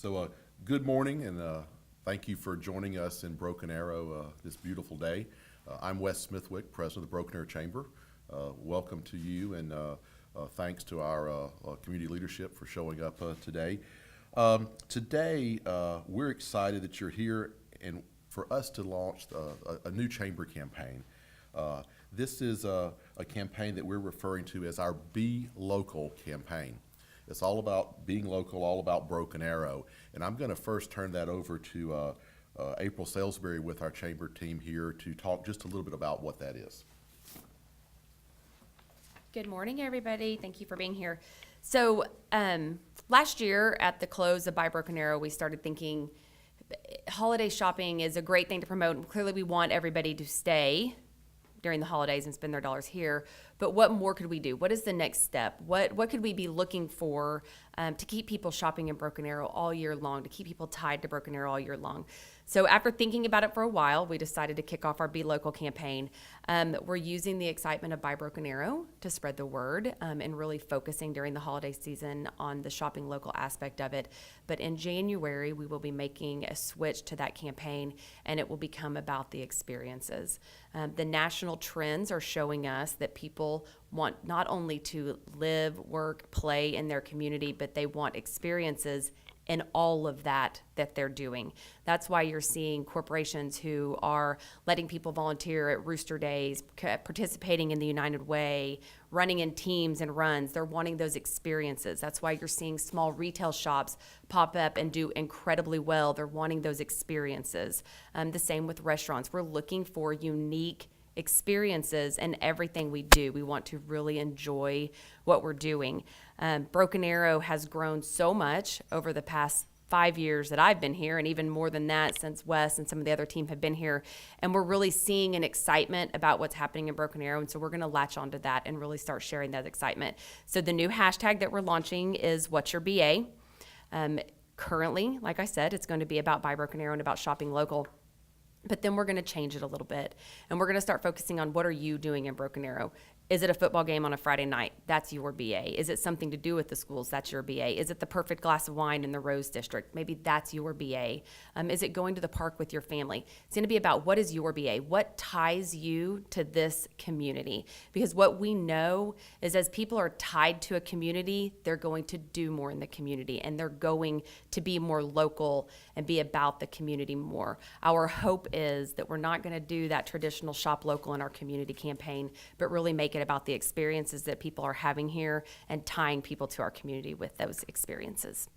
Good morning, and thank you for joining us in Broken Arrow this beautiful day. I'm Wes Smithwick, President of the Broken Arrow Chamber. Welcome to you, and thanks to our community leadership for showing up today. Today, we're excited that you're here and for us to launch a new chamber campaign. This is a campaign that we're referring to as our Be Local campaign. It's all about being local, all about Broken Arrow. And I'm going to first turn that over to April Salisbury with our chamber team here to talk just a little bit about what that is. Good morning, everybody. Thank you for being here. So last year at the close of Buy Broken Arrow, we started thinking holiday shopping is a great thing to promote. Clearly, we want everybody to stay during the holidays and spend their dollars here. But what more could we do? What is the next step? What could we be looking for to keep people shopping in Broken Arrow all year long, to keep people tied to Broken Arrow all year long? So after thinking about it for a while, we decided to kick off our Be Local campaign. We're using the excitement of Buy Broken Arrow to spread the word and really focusing during the holiday season on the shopping local aspect of it. But in January, we will be making a switch to that campaign, and it will become about the experiences. The national trends are showing us that people want not only to live, work, play in their community, but they want experiences in all of that they're doing. That's why you're seeing corporations who are letting people volunteer at Rooster Days, participating in the United Way, running in teams and runs. They're wanting those experiences. That's why you're seeing small retail shops pop up and do incredibly well. They're wanting those experiences. The same with restaurants. We're looking for unique experiences in everything we do. We want to really enjoy what we're doing. Broken Arrow has grown so much over the past 5 years that I've been here, and even more than that since Wes and some of the other team have been here. And we're really seeing an excitement about what's happening in Broken Arrow. And so we're going to latch onto that and really start sharing that excitement. So the new hashtag that we're launching is What's Your BA? Currently, like I said, it's going to be about Buy Broken Arrow and about shopping local. But then we're going to change it a little bit, and we're going to start focusing on what are you doing in Broken Arrow. Is it a football game on a Friday night? That's your BA. Is it something to do with the schools? That's your BA. Is it the perfect glass of wine in the Rose District? Maybe that's your BA. Is it going to the park with your family? It's going to be about what is your BA? What ties you to this community? Because what we know is as people are tied to a community, they're going to do more in the community, and they're going to be more local and be about the community more. Our hope is that we're not going to do that traditional shop local in our community campaign, but really make it about the experiences that people are having here and tying people to our community with those experiences.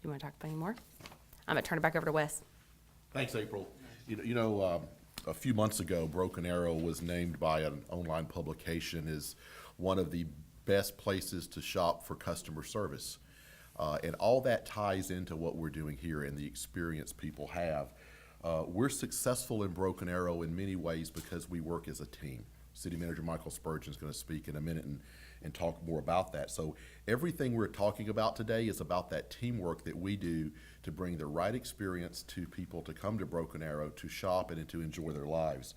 You want to talk about any more? I'm going to turn it back over to Wes. Thanks, April. A few months ago, Broken Arrow was named by an online publication as one of the best places to shop for customer service. And all that ties into what we're doing here and the experience people have. We're successful in Broken Arrow in many ways because we work as a team. City Manager Michael Spurgeon is going to speak in a minute and talk more about that. So everything we're talking about today is about that teamwork that we do to bring the right experience to people to come to Broken Arrow, to shop and to enjoy their lives.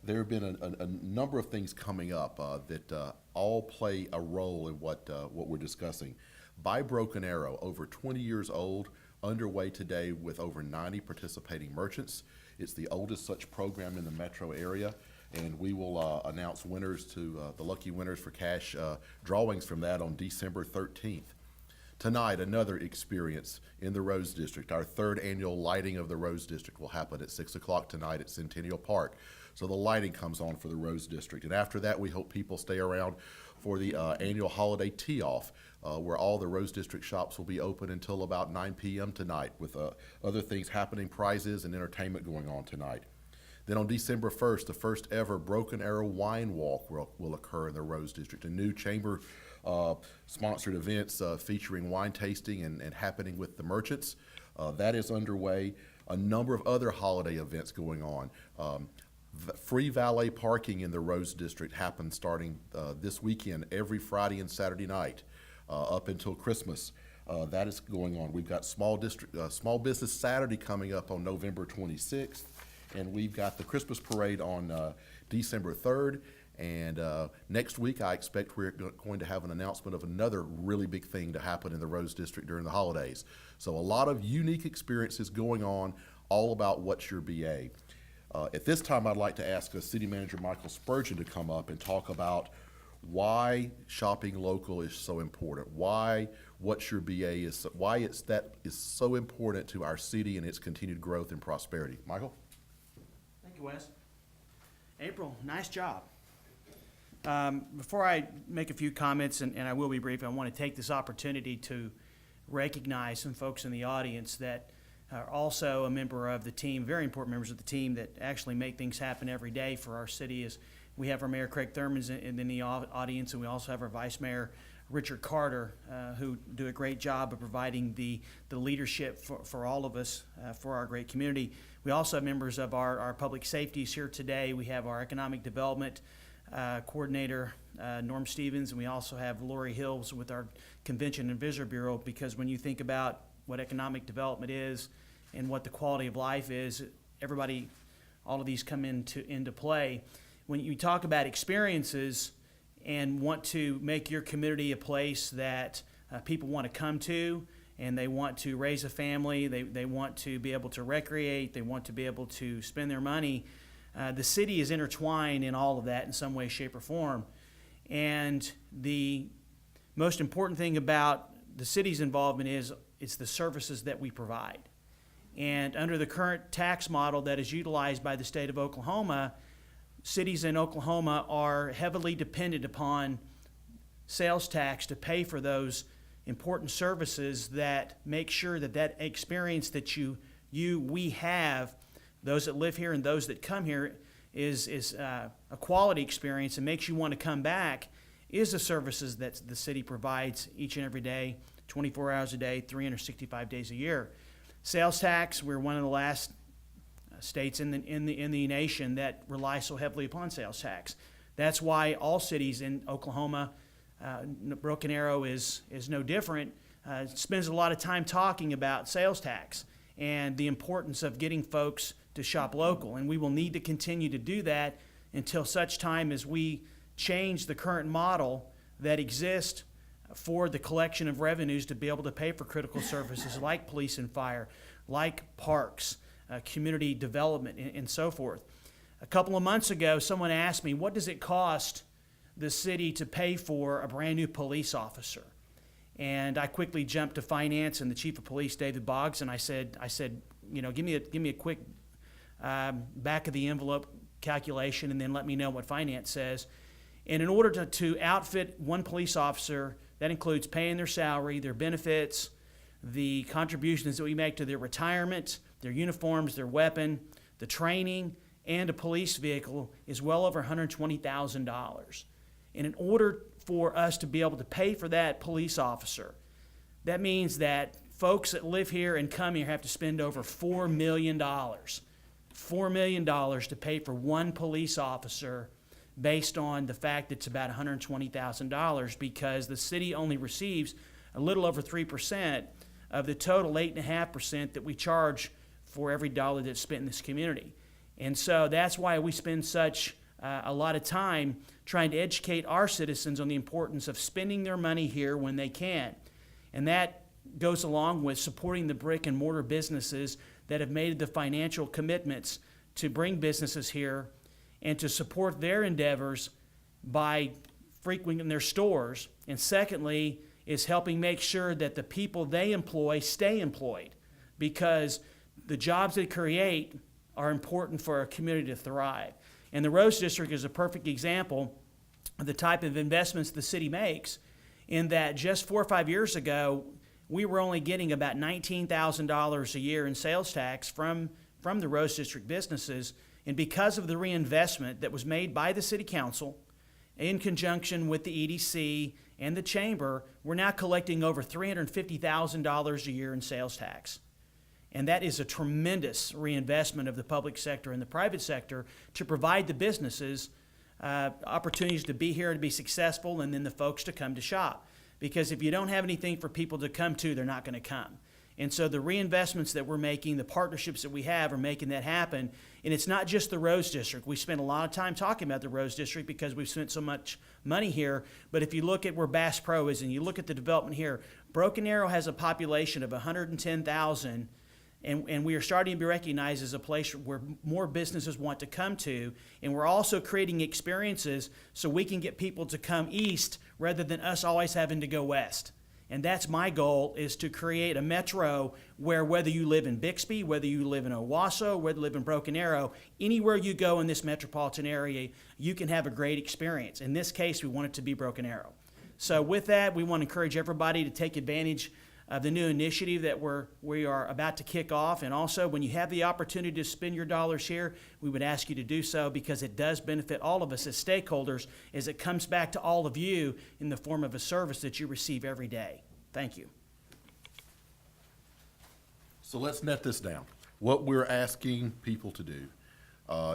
There have been a number of things coming up that all play a role in what we're discussing. Buy Broken Arrow, over 20 years old, underway today with over 90 participating merchants. It's the oldest such program in the metro area. And we will announce winners to the lucky winners for cash drawings from that on December 13th. Tonight, another experience in the Rose District. Our third annual lighting of the Rose District will happen at 6 o'clock tonight at Centennial Park. So the lighting comes on for the Rose District. And after that, we hope people stay around for the annual holiday tee-off, where all the Rose District shops will be open until about 9 p.m. tonight with other things happening, prizes and entertainment going on tonight. Then on December 1st, the first ever Broken Arrow Wine Walk will occur in the Rose District. A new chamber sponsored events featuring wine tasting and happening with the merchants. That is underway. A number of other holiday events going on. Free valet parking in the Rose District happens starting this weekend, every Friday and Saturday night up until Christmas. That is going on. We've got Small Business Saturday coming up on November 26th. And we've got the Christmas parade on December 3rd, And next week, I expect we're going to have an announcement of another really big thing to happen in the Rose District during the holidays. So a lot of unique experiences going on, all about What's Your BA. At this time, I'd like to ask City Manager Michael Spurgeon to come up and talk about why shopping local is so important, why What's Your BA is, why is so important to our city and its continued growth and prosperity. Michael? Thank you, Wes. April, nice job. Before I make a few comments, and I will be brief, I want to take this opportunity to recognize some folks in the audience that are also a member of the team, very important members of the team that actually make things happen every day for our city. Is we have our Mayor Craig Thurman in the audience, and we also have our Vice Mayor Richard Carter, who do a great job of providing the leadership for all of us, for our great community. We also have members of our public safeties here today. We have our economic development coordinator, Norm Stevens, and we also have Lori Hills with our Convention and Visitor Bureau, because when you think about what economic development is and what the quality of life is, everybody, all of these come into play. When you talk about experiences and want to make your community a place that people want to come to, and they want to raise a family, they want to be able to recreate, they want to be able to spend their money, the city is intertwined in all of that in some way, shape, or form. And the most important thing about the city's involvement is it's the services that we provide. And under the current tax model that is utilized by the state of Oklahoma, cities in Oklahoma are heavily dependent upon sales tax to pay for those important services that make sure that that experience that we have, those that live here and those that come here, is a quality experience and makes you want to come back, is the services that the city provides each and every day, 24 hours a day, 365 days a year. Sales tax, we're one of the last states in the nation that rely so heavily upon sales tax. That's why all cities in Oklahoma, Broken Arrow is no different, spends a lot of time talking about sales tax and the importance of getting folks to shop local. And we will need to continue to do that until such time as we change the current model that exists for the collection of revenues to be able to pay for critical services like police and fire, like parks, community development, and so forth. A couple of months ago, someone asked me, what does it cost the city to pay for a brand new police officer? And I quickly jumped to finance and the chief of police, David Boggs, and I said, give me a quick back of the envelope calculation, and then let me know what finance says. And in order to outfit one police officer, that includes paying their salary, their benefits, the contributions that we make to their retirement, their uniforms, their weapon, the training, and a police vehicle, is well over $120,000. And in order for us to be able to pay for that police officer, that means that folks that live here and come here have to spend over $4 million. $4 million to pay for one police officer, based on the fact that it's about $120,000, because the city only receives a little over 3% of the total 8.5% that we charge for every dollar that's spent in this community. And so that's why we spend such a lot of time trying to educate our citizens on the importance of spending their money here when they can. And that goes along with supporting the brick and mortar businesses that have made the financial commitments to bring businesses here and to support their endeavors by frequenting their stores. And secondly, is helping make sure that the people they employ stay employed, because the jobs they create are important for a community to thrive. And the Rose District is a perfect example of the type of investments the city makes, in that just 4 or 5 years ago, we were only getting about $19,000 a year in sales tax from the Rose District businesses. And because of the reinvestment that was made by the City Council in conjunction with the EDC and the Chamber, we're now collecting over $350,000 a year in sales tax. And that is a tremendous reinvestment of the public sector and the private sector to provide the businesses opportunities to be here and to be successful, and then the folks to come to shop. Because if you don't have anything for people to come to, they're not going to come. And so the reinvestments that we're making, the partnerships that we have are making that happen. And it's not just the Rose District. We spend a lot of time talking about the Rose District because we've spent so much money here. But if you look at where Bass Pro is and you look at the development here, Broken Arrow has a population of 110,000, and we are starting to be recognized as a place where more businesses want to come to. And we're also creating experiences so we can get people to come east rather than us always having to go west. And that's my goal, is to create a metro where whether you live in Bixby, whether you live in Owasso, whether you live in Broken Arrow, anywhere you go in this metropolitan area, you can have a great experience. In this case, we want it to be Broken Arrow. So with that, we want to encourage everybody to take advantage of the new initiative that we are about to kick off. And also, when you have the opportunity to spend your dollars here, we would ask you to do so because it does benefit all of us as stakeholders, as it comes back to all of you in the form of a service that you receive every day. Thank you. So let's net this down. What we're asking people to do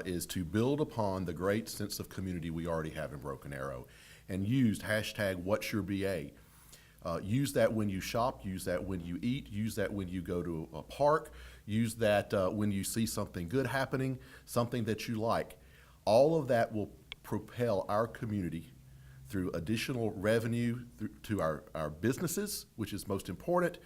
is to build upon the great sense of community we already have in Broken Arrow and use hashtag What's Your BA. Use that when you shop, use that when you eat, use that when you go to a park, use that when you see something good happening, something that you like. All of that will propel our community through additional revenue to our businesses, which is most important.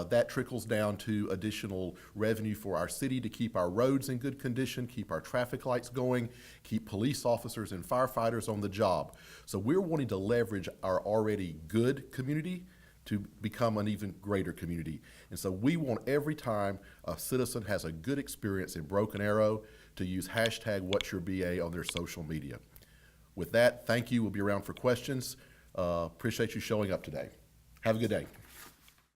That trickles down to additional revenue for our city to keep our roads in good condition, keep our traffic lights going, keep police officers and firefighters on the job. So we're wanting to leverage our already good community to become an even greater community. And so we want every time a citizen has a good experience in Broken Arrow to use hashtag What's Your BA on their social media. With that, thank you. We'll be around for questions. Appreciate you showing up today. Have a good day.